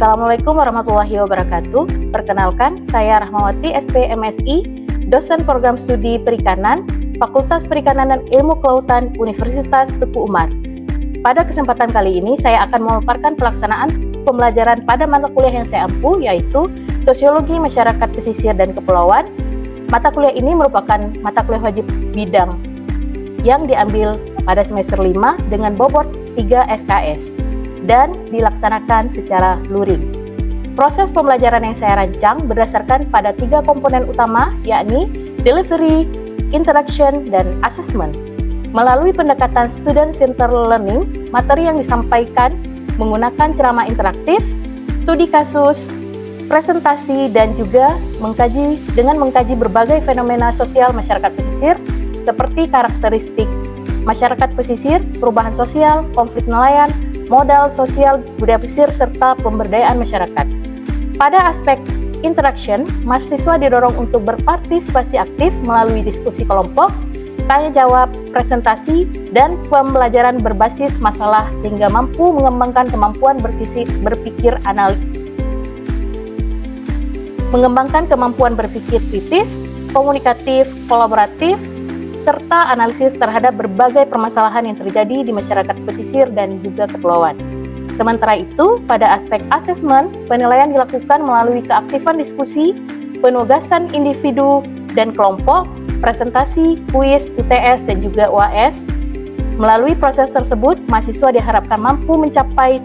Assalamualaikum warahmatullahi wabarakatuh. Perkenalkan, saya Rahmawati, SP MSI, dosen program studi perikanan, Fakultas Perikanan dan Ilmu Kelautan, Universitas Teguh Umar. Pada kesempatan kali ini, saya akan memaparkan pelaksanaan pembelajaran pada mata kuliah yang saya ampu, yaitu Sosiologi Masyarakat Pesisir dan Kepulauan. Mata kuliah ini merupakan mata kuliah wajib bidang yang diambil pada semester 5 dengan bobot 3 SKS dan dilaksanakan secara luring. Proses pembelajaran yang saya rancang berdasarkan pada 3 komponen utama, yakni delivery, interaction, dan assessment. Melalui pendekatan student-centered learning, materi yang disampaikan menggunakan ceramah interaktif, studi kasus, presentasi, dan juga mengkaji berbagai fenomena sosial masyarakat pesisir seperti karakteristik masyarakat pesisir, perubahan sosial, konflik nelayan, modal sosial budaya pesisir, serta pemberdayaan masyarakat. Pada aspek interaction, mahasiswa didorong untuk berpartisipasi aktif melalui diskusi kelompok, tanya jawab, presentasi, dan pembelajaran berbasis masalah sehingga mampu mengembangkan kemampuan berpikir kritis, komunikatif, kolaboratif, serta analisis terhadap berbagai permasalahan yang terjadi di masyarakat pesisir dan juga kepulauan. Sementara itu, pada aspek asesmen, penilaian dilakukan melalui keaktifan diskusi, penugasan individu dan kelompok, presentasi, kuis, UTS, dan juga UAS. Melalui proses tersebut, mahasiswa diharapkan mampu mencapai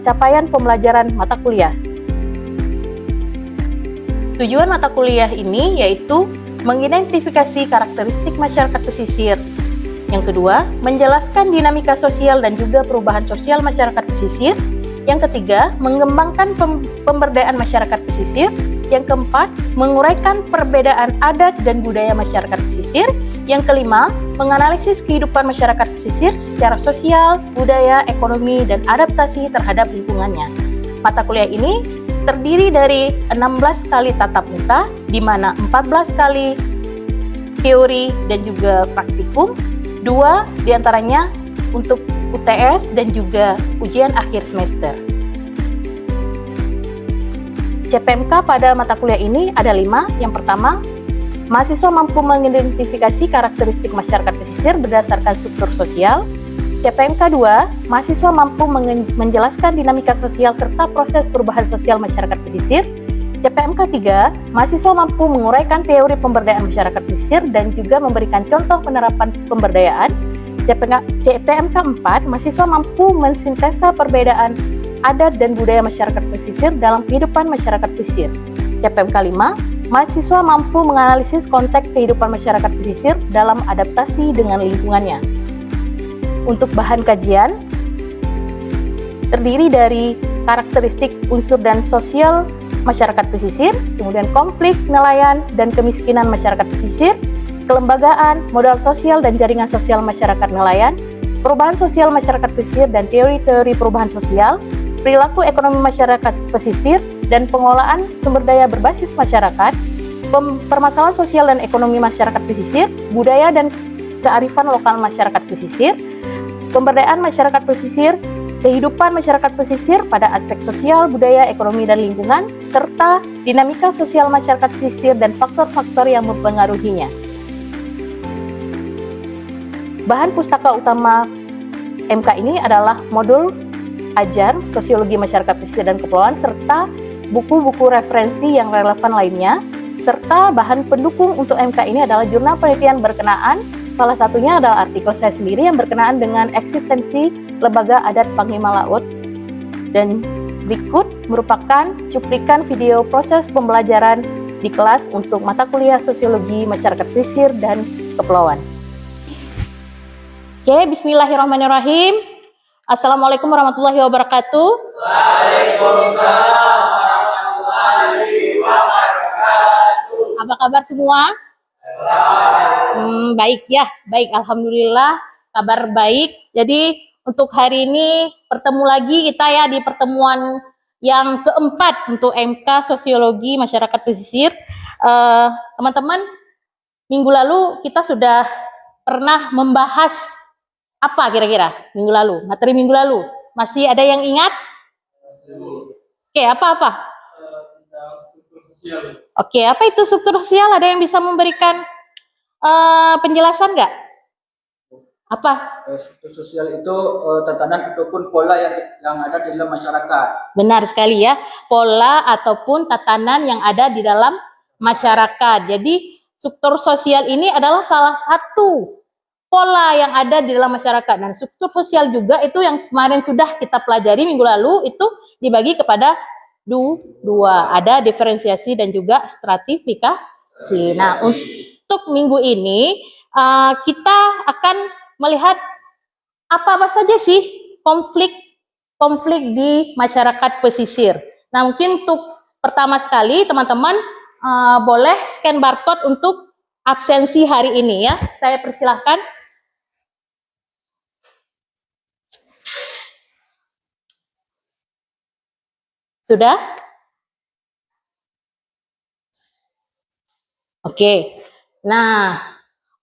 capaian pembelajaran mata kuliah. Tujuan mata kuliah ini yaitu mengidentifikasi karakteristik masyarakat pesisir. Yang kedua, menjelaskan dinamika sosial dan juga perubahan sosial masyarakat pesisir. Yang ketiga, mengembangkan pemberdayaan masyarakat pesisir. Yang keempat, menguraikan perbedaan adat dan budaya masyarakat pesisir. Yang kelima, menganalisis kehidupan masyarakat pesisir secara sosial, budaya, ekonomi, dan adaptasi terhadap lingkungannya. Mata kuliah ini terdiri dari 16 kali tatap muka, di mana 14 kali teori dan juga praktikum, 2 diantaranya untuk UTS dan juga ujian akhir semester. CPMK pada mata kuliah ini ada 5. Yang pertama, mahasiswa mampu mengidentifikasi karakteristik masyarakat pesisir berdasarkan struktur sosial. CPMK 2, mahasiswa mampu menjelaskan dinamika sosial serta proses perubahan sosial masyarakat pesisir. CPMK 3, mahasiswa mampu menguraikan teori pemberdayaan masyarakat pesisir dan juga memberikan contoh penerapan pemberdayaan. CPMK 4, mahasiswa mampu mensintesa perbedaan adat dan budaya masyarakat pesisir dalam kehidupan masyarakat pesisir. CPMK 5, mahasiswa mampu menganalisis konteks kehidupan masyarakat pesisir dalam adaptasi dengan lingkungannya. Untuk bahan kajian, terdiri dari karakteristik unsur dan sosial masyarakat pesisir, kemudian konflik, nelayan, dan kemiskinan masyarakat pesisir, kelembagaan, modal sosial dan jaringan sosial masyarakat nelayan, perubahan sosial masyarakat pesisir dan teori-teori perubahan sosial, perilaku ekonomi masyarakat pesisir, dan pengelolaan sumber daya berbasis masyarakat, permasalahan sosial dan ekonomi masyarakat pesisir, budaya dan kearifan lokal masyarakat pesisir, pemberdayaan masyarakat pesisir, kehidupan masyarakat pesisir pada aspek sosial, budaya, ekonomi, dan lingkungan, serta dinamika sosial masyarakat pesisir dan faktor-faktor yang mempengaruhinya. Bahan pustaka utama MK ini adalah modul ajar Sosiologi Masyarakat Pesisir dan Kepulauan, serta buku-buku referensi yang relevan lainnya, serta bahan pendukung untuk MK ini adalah jurnal penelitian berkenaan. Salah satunya adalah artikel saya sendiri yang berkenaan dengan eksistensi Lembaga Adat Panglima Laut. Dan berikut merupakan cuplikan video proses pembelajaran di kelas untuk mata kuliah Sosiologi Masyarakat Pesisir dan Kepulauan. Oke, bismillahirrahmanirrahim. Assalamualaikum warahmatullahi wabarakatuh. Waalaikumsalam warahmatullahi wabarakatuh. Apa kabar semua? Baik ya, baik, alhamdulillah kabar baik. Jadi untuk hari ini bertemu lagi kita ya di pertemuan yang keempat untuk MK Sosiologi Masyarakat Pesisir. Teman-teman, minggu lalu kita sudah pernah membahas apa kira-kira minggu lalu, materi minggu lalu. Masih ada yang ingat? Oke, apa-apa? Tentang struktur sosial. Oke, apa itu struktur sosial? Ada yang bisa memberikan penjelasan nggak? Apa? Struktur sosial itu tatanan ataupun pola yang ada di dalam masyarakat. Benar sekali ya, pola ataupun tatanan yang ada di dalam masyarakat. Jadi struktur sosial ini adalah salah satu pola yang ada di dalam masyarakat. Dan struktur sosial juga itu yang kemarin sudah kita pelajari minggu lalu, itu dibagi kepada dua, ada diferensiasi dan juga stratifikasi. Nah, untuk minggu ini kita akan melihat apa saja sih konflik di masyarakat pesisir. Nah, mungkin untuk pertama sekali teman-teman boleh scan barcode untuk absensi hari ini ya. Saya persilahkan. Sudah? Oke. Nah,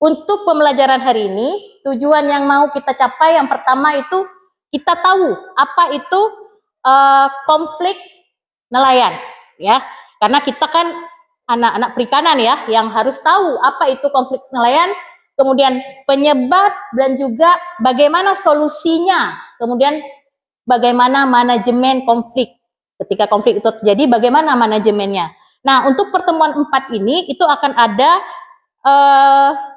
untuk pembelajaran hari ini, tujuan yang mau kita capai yang pertama itu kita tahu apa itu konflik nelayan, ya. Karena kita kan anak-anak perikanan ya, yang harus tahu apa itu konflik nelayan, kemudian penyebab dan juga bagaimana solusinya, kemudian bagaimana manajemen konflik. Ketika konflik itu terjadi, bagaimana manajemennya. Nah, untuk pertemuan 4 ini itu akan ada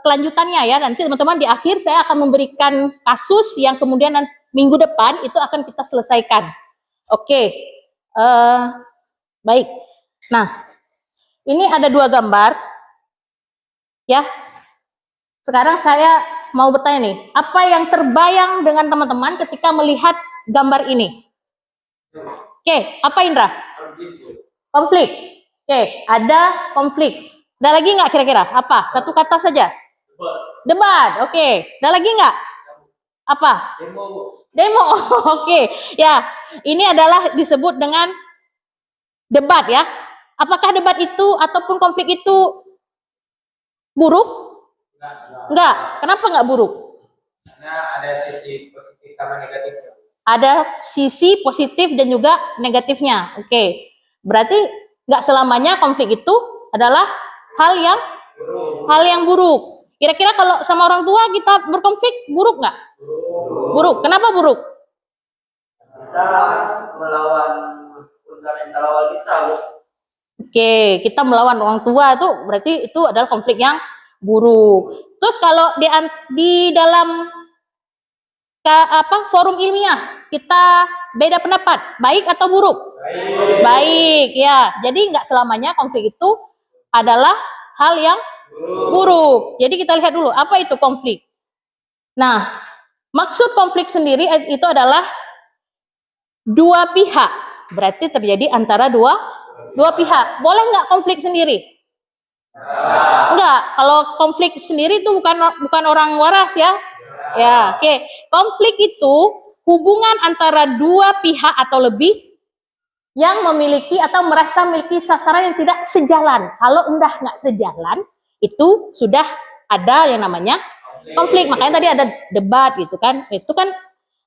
kelanjutannya ya. Nanti teman-teman di akhir saya akan memberikan kasus yang kemudian minggu depan itu akan kita selesaikan. Oke, baik. Nah, ini ada 2 gambar ya. Sekarang saya mau bertanya nih, apa yang terbayang dengan teman-teman ketika melihat gambar ini? Oke, apa Indra? Konflik. Oke, ada konflik. Ada lagi nggak kira-kira? Apa? Satu kata saja. Debat. Oke. Ada lagi nggak? Apa? Demo. Oke. Ya, ini adalah disebut dengan debat ya. Apakah debat itu ataupun konflik itu buruk? Enggak. Kenapa nggak buruk? Karena ada sisi positif sama negatifnya. Ada sisi positif dan juga negatifnya. Oke. Berarti nggak selamanya konflik itu adalah hal yang buruk. Kira-kira kalau sama orang tua kita berkonflik buruk nggak? Buruk. Kenapa buruk? Kita melawan fundamental awal kita. Oke, kita melawan orang tua itu berarti itu adalah konflik yang buruk. Terus kalau di dalam forum ilmiah kita beda pendapat, baik atau buruk? Baik ya. Jadi nggak selamanya konflik itu adalah hal yang buruk. Jadi kita lihat dulu apa itu konflik. Nah, maksud konflik sendiri itu adalah dua pihak. Berarti terjadi antara dua pihak. Boleh nggak konflik sendiri? Enggak. Kalau konflik sendiri itu bukan orang waras ya. Ya, oke. Konflik itu hubungan antara dua pihak atau lebih yang memiliki atau merasa memiliki sasaran yang tidak sejalan. Kalau udah nggak sejalan, itu sudah ada yang namanya konflik. Makanya tadi ada debat gitu kan. Itu kan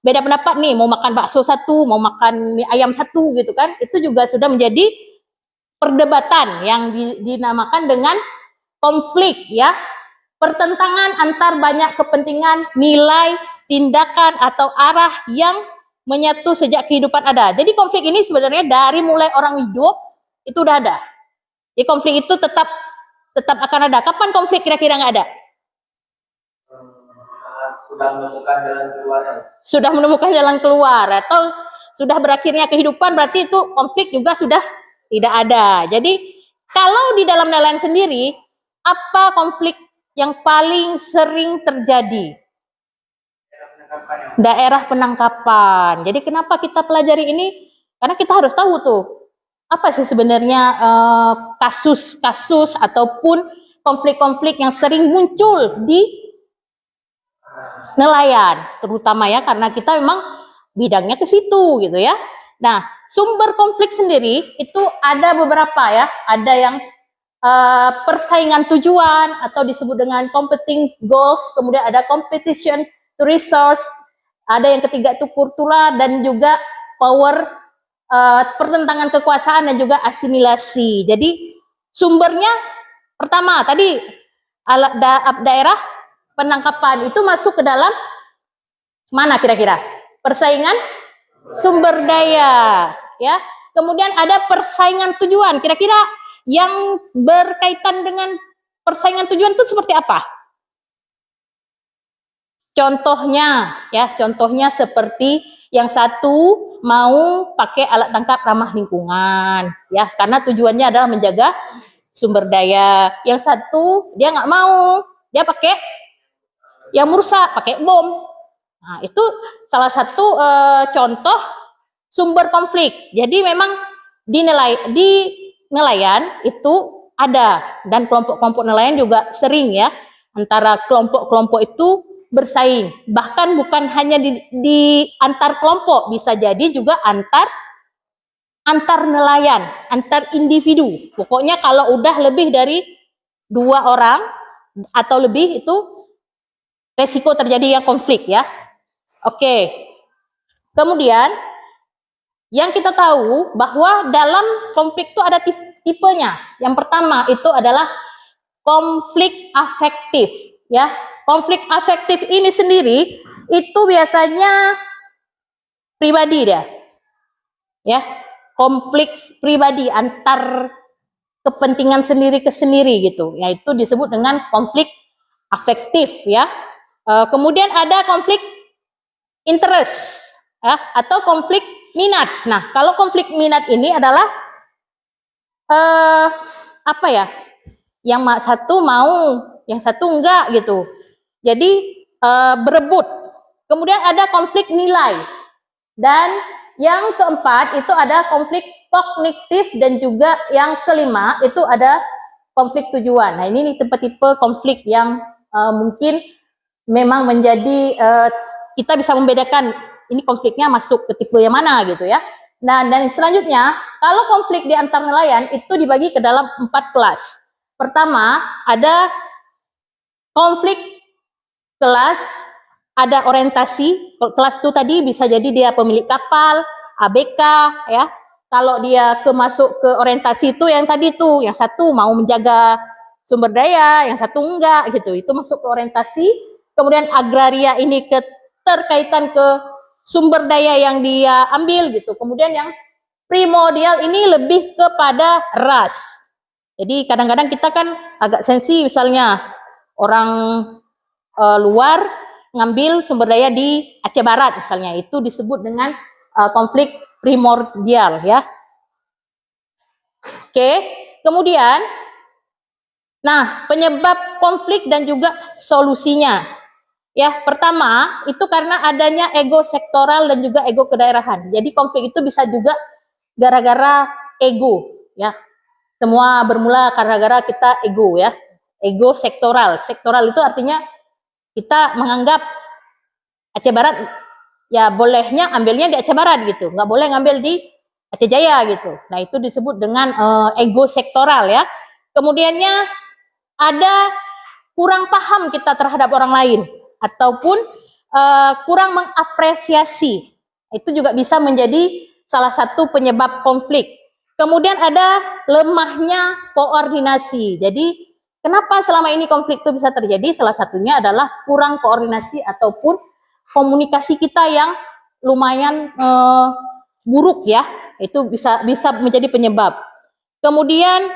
beda pendapat nih, mau makan bakso satu, mau makan mie ayam satu gitu kan. Itu juga sudah menjadi perdebatan yang dinamakan dengan konflik ya. Pertentangan antar banyak kepentingan, nilai, tindakan atau arah yang menyatu sejak kehidupan ada. Jadi konflik ini sebenarnya dari mulai orang hidup itu udah ada. Jadi konflik itu tetap akan ada. Kapan konflik kira-kira nggak ada? Sudah menemukan jalan keluar. Sudah menemukan jalan keluar atau sudah berakhirnya kehidupan, berarti itu konflik juga sudah tidak ada. Jadi kalau di dalam nelayan sendiri, apa konflik yang paling sering terjadi? Daerah penangkapan. Jadi kenapa kita pelajari ini? Karena kita harus tahu tuh apa sih sebenarnya kasus-kasus ataupun konflik-konflik yang sering muncul di nelayan, terutama ya karena kita memang bidangnya ke situ gitu ya. Nah, sumber konflik sendiri itu ada beberapa ya. Ada yang persaingan tujuan atau disebut dengan competing goals, kemudian ada competition to resource, ada yang ketiga itu kultural dan juga power pertentangan kekuasaan dan juga asimilasi. Jadi sumbernya pertama tadi daerah penangkapan itu masuk ke dalam mana kira-kira? Persaingan sumber daya, ya. Kemudian ada persaingan tujuan. Kira-kira yang berkaitan dengan persaingan tujuan itu seperti apa? Contohnya, ya, contohnya seperti yang satu mau pakai alat tangkap ramah lingkungan, ya, karena tujuannya adalah menjaga sumber daya. Yang satu dia nggak mau, dia pakai yang merusak, pakai bom. Nah, itu salah satu contoh sumber konflik. Jadi memang di nelayan itu ada, dan kelompok-kelompok nelayan juga sering, ya, antara kelompok-kelompok itu bersaing. Bahkan bukan hanya di antar kelompok, bisa jadi juga antar nelayan, antar individu. Pokoknya kalau udah lebih dari 2 orang atau lebih itu resiko terjadi yang konflik, ya. Oke. Kemudian yang kita tahu bahwa dalam konflik itu ada tipenya. Yang pertama itu adalah konflik afektif, ya. Konflik afektif ini sendiri itu biasanya pribadi dia, ya. Konflik pribadi antar kepentingan sendiri ke sendiri gitu, yaitu disebut dengan konflik afektif, ya. Kemudian ada konflik interest, ya, atau konflik minat. Nah, kalau konflik minat ini adalah apa ya? Yang satu mau, yang satu enggak gitu. Jadi berebut. Kemudian ada konflik nilai. Dan yang keempat itu ada konflik kognitif, dan juga yang kelima itu ada konflik tujuan. Nah, ini tipe-tipe konflik yang mungkin memang menjadi kita bisa membedakan ini konfliknya masuk ke tipe yang mana gitu, ya. Nah, dan selanjutnya kalau konflik di antar nelayan itu dibagi ke dalam 4 kelas. Pertama ada konflik kelas, ada orientasi. Kelas itu tadi bisa jadi dia pemilik kapal, ABK, ya. Kalau dia masuk ke orientasi itu yang tadi tuh, yang satu mau menjaga sumber daya, yang satu enggak gitu. Itu masuk ke orientasi. Kemudian agraria ini terkaitan ke sumber daya yang dia ambil gitu. Kemudian yang primordial ini lebih kepada ras. Jadi kadang-kadang kita kan agak sensi, misalnya orang luar ngambil sumber daya di Aceh Barat misalnya, itu disebut dengan konflik primordial, ya. Oke, kemudian nah, penyebab konflik dan juga solusinya. Ya, pertama itu karena adanya ego sektoral dan juga ego kedaerahan. Jadi konflik itu bisa juga gara-gara ego, ya. Semua bermula gara-gara kita ego, ya. Ego sektoral. Sektoral itu artinya kita menganggap Aceh Barat ya bolehnya ambilnya di Aceh Barat gitu, nggak boleh ngambil di Aceh Jaya gitu. Nah, itu disebut dengan ego sektoral, ya. Kemudiannya ada kurang paham kita terhadap orang lain, ataupun kurang mengapresiasi. Itu juga bisa menjadi salah satu penyebab konflik. Kemudian ada lemahnya koordinasi. Jadi kenapa selama ini konflik itu bisa terjadi? Salah satunya adalah kurang koordinasi ataupun komunikasi kita yang lumayan buruk, ya. Itu bisa menjadi penyebab. Kemudian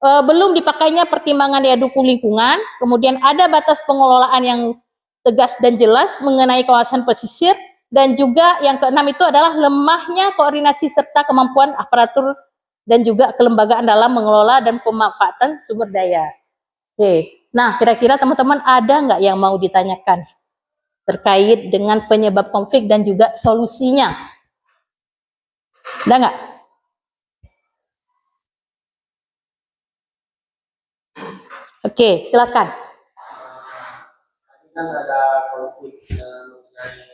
belum dipakainya pertimbangan daya dukung lingkungan. Kemudian ada batas pengelolaan yang tegas dan jelas mengenai kawasan pesisir. Dan juga yang keenam itu adalah lemahnya koordinasi serta kemampuan aparatur dan juga kelembagaan dalam mengelola dan pemanfaatan sumber daya. Oke, nah kira-kira teman-teman ada nggak yang mau ditanyakan terkait dengan penyebab konflik dan juga solusinya? Ada nggak? Oke, silakan. Tadi kan ada konflik mengenai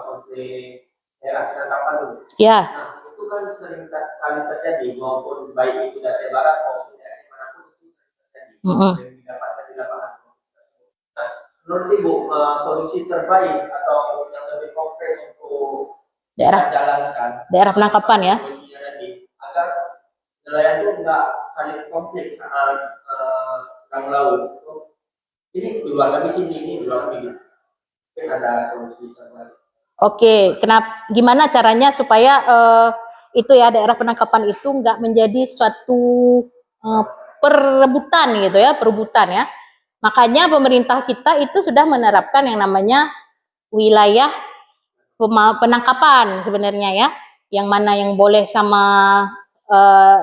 konflik daerah penangkapan dulu. Ya. Nah, itu kan sering kali terjadi, maupun baik itu dari Barat maupun dari manapun itu sering terjadi. Sering didapatkan di lapangan. Nah, menurut Ibu solusi terbaik atau yang lebih konkret untuk Daerah kita jalankan penangkapan ya. solusinya tadi agar nelayan itu nggak saling konflik saat sedang melaut. Ini dua kami sini, ini dua kami gitu. Mungkin ada solusi terbaik. Oke, gimana caranya supaya itu ya daerah penangkapan itu nggak menjadi suatu perebutan gitu ya, perebutan ya. Makanya pemerintah kita itu sudah menerapkan yang namanya wilayah penangkapan sebenarnya ya, yang mana yang boleh sama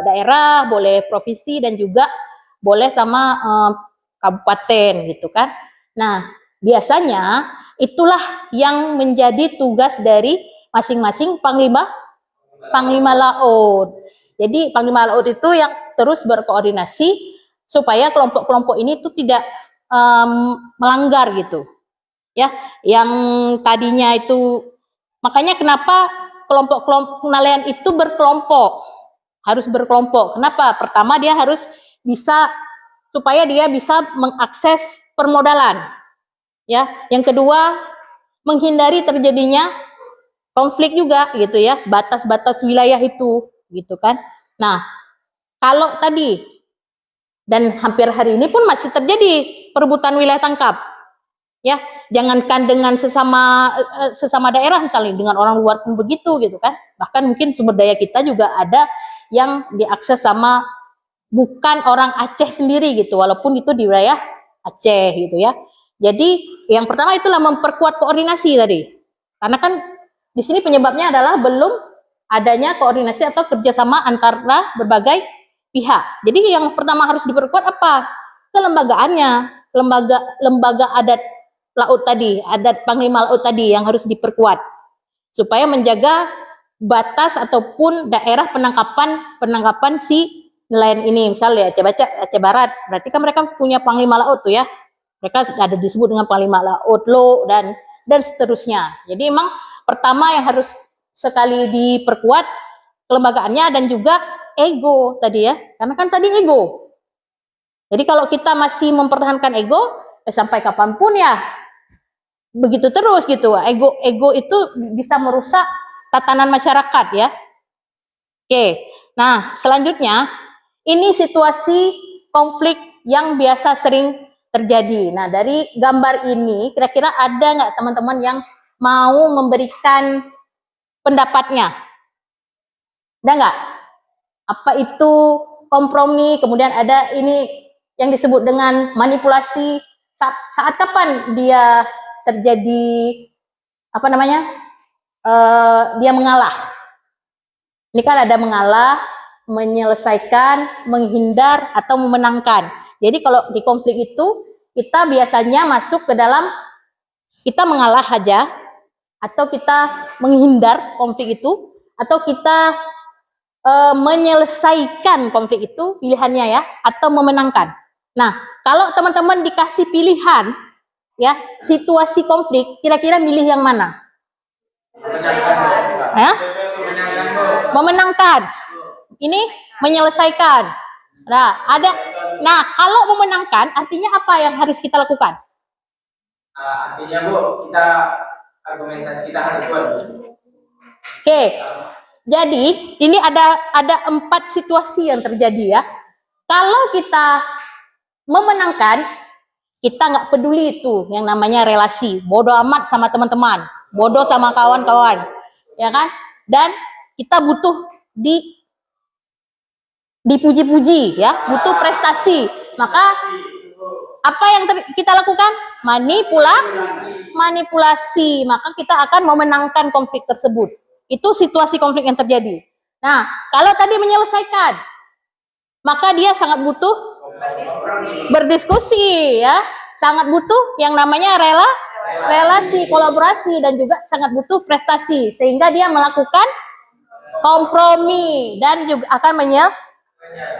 daerah, boleh provinsi dan juga boleh sama kabupaten gitu kan. Nah, biasanya itulah yang menjadi tugas dari masing-masing panglima laut. Jadi panglima laut itu yang terus berkoordinasi supaya kelompok-kelompok ini itu tidak melanggar gitu. Ya, yang tadinya itu makanya kenapa kelompok-kelompok nelayan itu harus berkelompok. Kenapa? Pertama dia harus bisa supaya dia bisa mengakses permodalan. Ya, yang kedua menghindari terjadinya konflik juga gitu ya, batas-batas wilayah itu gitu kan. Nah, kalau tadi dan hampir hari ini pun masih terjadi perebutan wilayah tangkap. Ya, jangankan dengan sesama daerah misalnya dengan orang luar pun begitu gitu kan. Bahkan mungkin sumber daya kita juga ada yang diakses sama bukan orang Aceh sendiri gitu, walaupun itu di wilayah Aceh gitu ya. Jadi yang pertama itulah memperkuat koordinasi tadi. Karena kan di sini penyebabnya adalah belum adanya koordinasi atau kerjasama antara berbagai pihak. Jadi yang pertama harus diperkuat apa? Kelembagaannya, lembaga adat laut tadi, adat panglima laut tadi yang harus diperkuat supaya menjaga batas ataupun daerah penangkapan si nelayan ini. Misalnya Aceh Barat, berarti kan mereka punya panglima laut tuh ya, mereka ada disebut dengan panglima laut lo dan seterusnya. Jadi emang pertama yang harus sekali diperkuat kelembagaannya dan juga ego tadi ya, karena kan tadi ego. Jadi kalau kita masih mempertahankan ego sampai kapanpun ya begitu terus gitu. Ego itu bisa merusak tatanan masyarakat ya. Oke. Nah, selanjutnya ini situasi konflik yang biasa sering terjadi. Nah, dari gambar ini kira-kira ada nggak teman-teman yang mau memberikan pendapatnya? Ada nggak? Apa itu kompromi? Kemudian ada ini yang disebut dengan manipulasi. Saat kapan dia terjadi apa namanya dia mengalah. Ini kan ada mengalah, menyelesaikan, menghindar atau memenangkan. Jadi kalau di konflik itu kita biasanya masuk ke dalam kita mengalah aja atau kita menghindar konflik itu atau kita menyelesaikan konflik itu pilihannya ya atau memenangkan. Nah, kalau teman-teman dikasih pilihan ya, situasi konflik, kira-kira milih yang mana? Memenangkan. Ini menyelesaikan. Nah, kalau memenangkan artinya apa yang harus kita lakukan? Artinya Bu, kita argumentasi kita harus kuat. Oke. Jadi, ini ada 4 situasi yang terjadi ya. Kalau kita memenangkan, kita nggak peduli itu yang namanya relasi. Bodoh amat sama teman-teman, bodoh sama kawan-kawan, ya kan? Dan kita butuh dipuji-puji, ya, butuh prestasi. Maka apa yang kita lakukan? Manipulasi. Maka kita akan memenangkan konflik tersebut. Itu situasi konflik yang terjadi. Nah, kalau tadi menyelesaikan, maka dia sangat butuh berdiskusi ya, sangat butuh yang namanya relasi, kolaborasi dan juga sangat butuh prestasi sehingga dia melakukan kompromi dan juga akan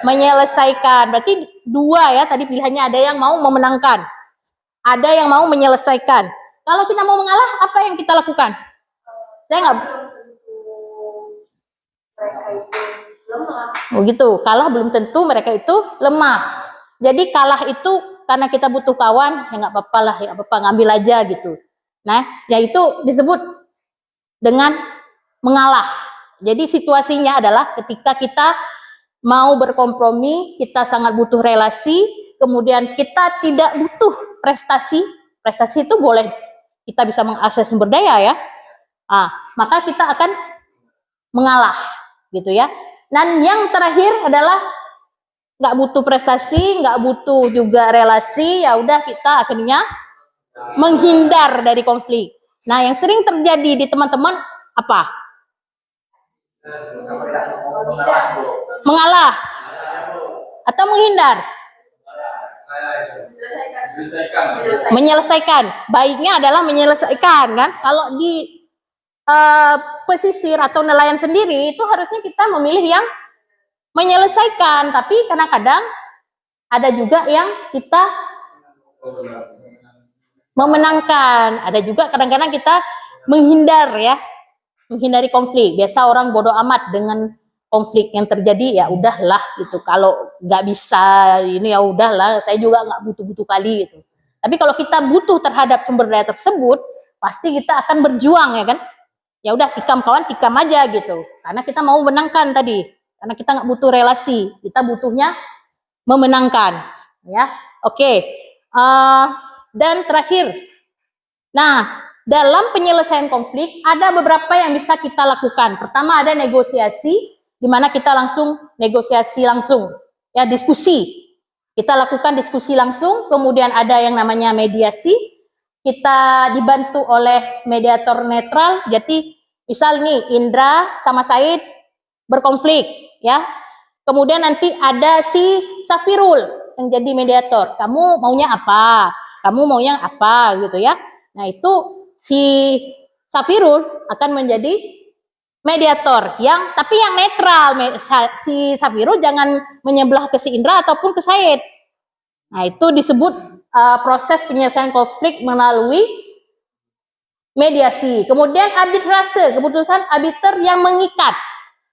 menyelesaikan. Berarti 2 ya, tadi pilihannya ada yang mau memenangkan, ada yang mau menyelesaikan. Kalau kita mau mengalah, apa yang kita lakukan? Saya nggak begitu, kalah belum tentu mereka itu lemah. Jadi kalah itu karena kita butuh kawan, ya nggak apa-apa lah, ya apa-apa ngambil aja gitu. Nah, ya itu disebut dengan mengalah. Jadi situasinya adalah ketika kita mau berkompromi, kita sangat butuh relasi, kemudian kita tidak butuh prestasi. Prestasi itu boleh kita bisa mengakses sumber daya ya. Maka kita akan mengalah gitu ya. Dan yang terakhir adalah nggak butuh prestasi, nggak butuh juga relasi, ya udah kita akhirnya menghindar dari konflik. Nah, yang sering terjadi di teman-teman apa? Mengalah atau menghindar? Menyelesaikan. Baiknya adalah menyelesaikan kan. Kalau di pesisir atau nelayan sendiri itu harusnya kita memilih yang menyelesaikan, tapi kadang-kadang ada juga yang kita memenangkan, ada juga kadang-kadang kita menghindar ya, menghindari konflik. Biasa orang bodoh amat dengan konflik yang terjadi, ya udahlah gitu. Kalau nggak bisa ini ya udahlah, saya juga nggak butuh-butuh kali gitu. Tapi kalau kita butuh terhadap sumber daya tersebut, pasti kita akan berjuang ya kan. Ya udah tikam kawan, tikam aja gitu. Karena kita mau menangkan tadi. Karena kita nggak butuh relasi, kita butuhnya memenangkan, ya. Oke. Dan terakhir, nah dalam penyelesaian konflik ada beberapa yang bisa kita lakukan. Pertama ada negosiasi, di mana kita langsung negosiasi langsung, ya diskusi. Kita lakukan diskusi langsung. Kemudian ada yang namanya mediasi. Kita dibantu oleh mediator netral. Jadi misal nih Indra sama Said berkonflik, ya. Kemudian nanti ada si Safirul yang jadi mediator. Kamu maunya apa? Kamu maunya apa gitu ya. Nah, itu si Safirul akan menjadi mediator tapi yang netral. Si Safirul jangan menyebelah ke si Indra ataupun ke Said. Nah, itu disebut proses penyelesaian konflik melalui mediasi. Kemudian arbitrase, keputusan arbiter yang mengikat.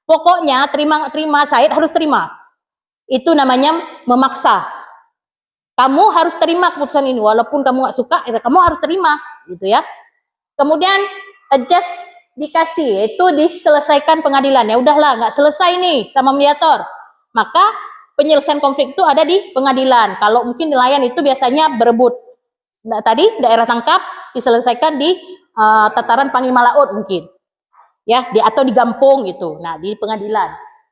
Pokoknya terima Said harus terima. Itu namanya memaksa. Kamu harus terima keputusan ini, walaupun kamu nggak suka, kamu harus terima, gitu ya. Kemudian adjudikasi, itu diselesaikan pengadilan. Ya udahlah, nggak selesai nih sama mediator, maka penyelesaian konflik itu ada di pengadilan. Kalau mungkin nelayan itu biasanya berebut. Nah, tadi daerah tangkap diselesaikan di tataran Panglima Laut mungkin. Ya, atau di Gampung gitu. Nah, di pengadilan.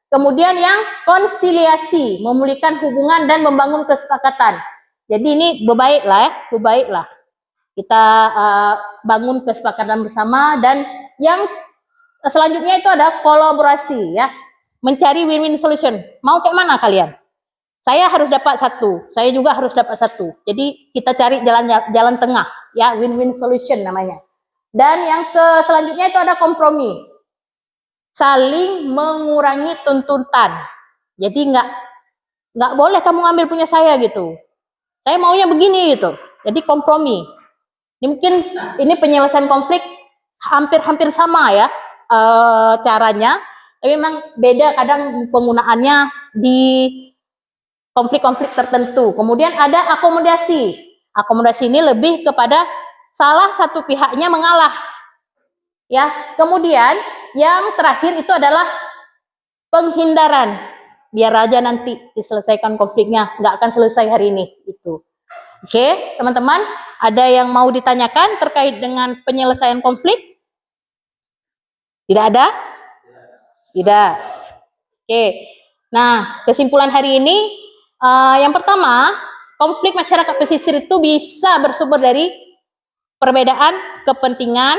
Kemudian yang konsiliasi, memulihkan hubungan dan membangun kesepakatan. Jadi ini bebaiklah ya, bebaiklah. Kita bangun kesepakatan bersama. Dan yang selanjutnya itu ada kolaborasi ya, mencari win-win solution. Mau kayak mana kalian? Saya harus dapat satu, saya juga harus dapat satu. Jadi kita cari jalan tengah ya, win-win solution namanya. Dan yang selanjutnya itu ada kompromi. Saling mengurangi tuntutan. Jadi nggak boleh kamu ambil punya saya gitu. Saya maunya begini gitu. Jadi kompromi. Ini penyelesaian konflik hampir sama ya caranya. Tapi memang beda kadang penggunaannya di konflik-konflik tertentu. Kemudian ada akomodasi. Akomodasi ini lebih kepada salah satu pihaknya mengalah. Ya, kemudian yang terakhir itu adalah penghindaran. Biar aja nanti diselesaikan konfliknya, nggak akan selesai hari ini. Itu. Oke, teman-teman, ada yang mau ditanyakan terkait dengan penyelesaian konflik? Tidak ada? Tidak. Oke. Nah, kesimpulan hari ini, yang pertama, konflik masyarakat pesisir itu bisa bersumber dari perbedaan kepentingan.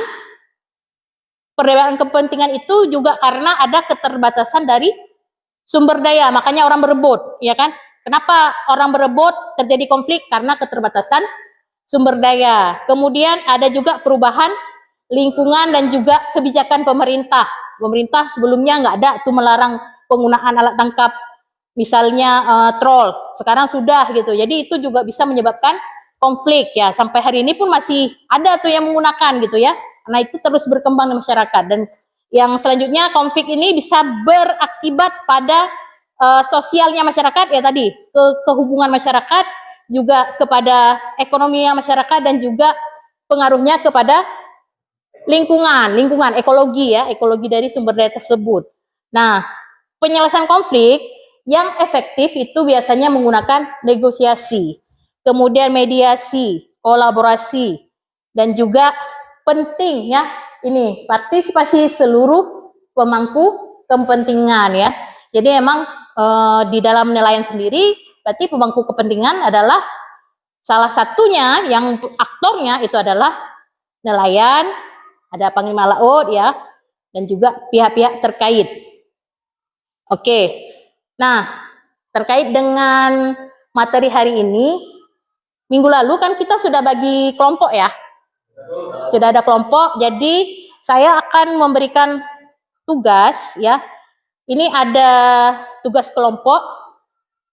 Perbedaan kepentingan itu juga karena ada keterbatasan dari sumber daya, makanya orang berebut, ya kan? Kenapa orang berebut terjadi konflik? Karena keterbatasan sumber daya. Kemudian ada juga perubahan lingkungan dan juga kebijakan pemerintah. Pemerintah sebelumnya nggak ada tuh melarang penggunaan alat tangkap, misalnya troll. Sekarang sudah gitu. Jadi itu juga bisa menyebabkan konflik ya. Sampai hari ini pun masih ada tuh yang menggunakan gitu ya. Karena itu terus berkembang di masyarakat. Dan yang selanjutnya konflik ini bisa berakibat pada sosialnya masyarakat ya tadi, kehubungan masyarakat, juga kepada ekonomi masyarakat, dan juga pengaruhnya kepada lingkungan ekologi ya, ekologi dari sumber daya tersebut. Nah, penyelesaian konflik yang efektif itu biasanya menggunakan negosiasi, kemudian mediasi, kolaborasi, dan juga penting ya, ini partisipasi seluruh pemangku kepentingan ya. Jadi emang di dalam penilaian sendiri, berarti pemangku kepentingan adalah salah satunya, yang aktornya itu adalah nelayan, ada panglima laut ya, dan juga pihak-pihak terkait. Oke, nah terkait dengan materi hari ini, minggu lalu kan kita sudah bagi kelompok ya, sudah ada kelompok, jadi saya akan memberikan tugas ya. Ini ada tugas kelompok,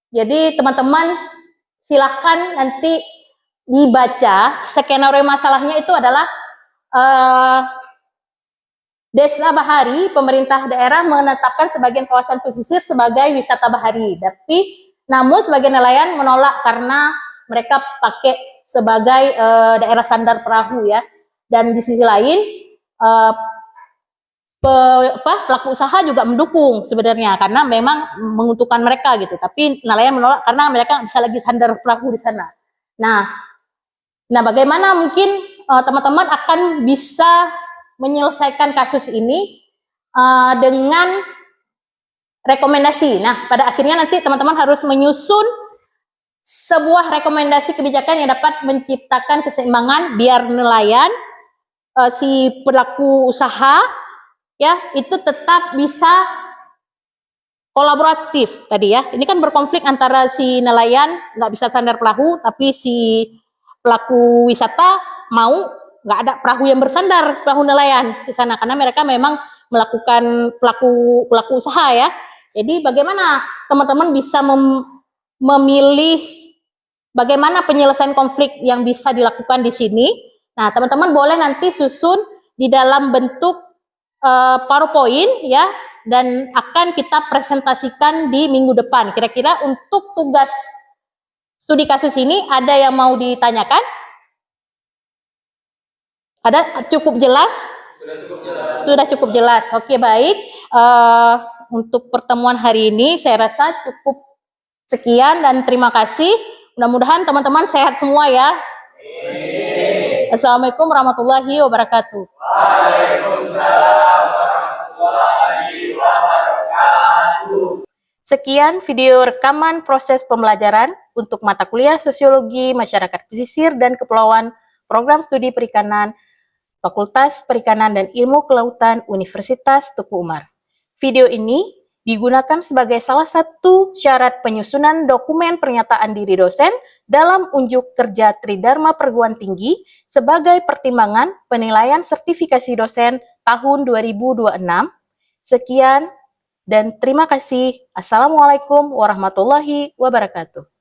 jadi teman-teman silahkan nanti dibaca skenario masalahnya. Itu adalah Desa Bahari, pemerintah daerah menetapkan sebagian kawasan pesisir sebagai wisata bahari, tapi namun sebagian nelayan menolak karena mereka pakai sebagai daerah sandar perahu ya. Dan di sisi lain pelaku usaha juga mendukung sebenarnya karena memang menguntungkan mereka gitu, tapi nelayan menolak karena mereka bisa lagi sandar perahu di sana. Nah bagaimana mungkin teman-teman akan bisa menyelesaikan kasus ini dengan rekomendasi. Nah, pada akhirnya nanti teman-teman harus menyusun sebuah rekomendasi kebijakan yang dapat menciptakan keseimbangan biar nelayan, si pelaku usaha ya itu tetap bisa kolaboratif tadi ya. Ini kan berkonflik antara si nelayan nggak bisa sandar perahu, tapi si pelaku wisata mau nggak ada perahu yang bersandar, perahu nelayan di sana, karena mereka memang melakukan pelaku usaha ya. Jadi bagaimana teman-teman bisa memilih bagaimana penyelesaian konflik yang bisa dilakukan di sini. Nah, teman-teman boleh nanti susun di dalam bentuk PowerPoint ya, dan akan kita presentasikan di minggu depan. Kira-kira untuk tugas studi kasus ini ada yang mau ditanyakan? Ada? Cukup jelas? Sudah cukup jelas. Sudah cukup jelas. Oke, baik. Untuk pertemuan hari ini saya rasa cukup sekian dan terima kasih. Mudah-mudahan teman-teman sehat semua ya. Assalamualaikum warahmatullahi wabarakatuh. Waalaikumsalam warahmatullahi wabarakatuh. Sekian video rekaman proses pembelajaran untuk mata kuliah Sosiologi Masyarakat Pesisir dan Kepulauan Program Studi Perikanan Fakultas Perikanan dan Ilmu Kelautan Universitas Teguh Umar. Video ini digunakan sebagai salah satu syarat penyusunan dokumen pernyataan diri dosen dalam unjuk kerja Tridharma Perguruan Tinggi sebagai pertimbangan penilaian sertifikasi dosen tahun 2026. Sekian dan terima kasih. Assalamualaikum warahmatullahi wabarakatuh.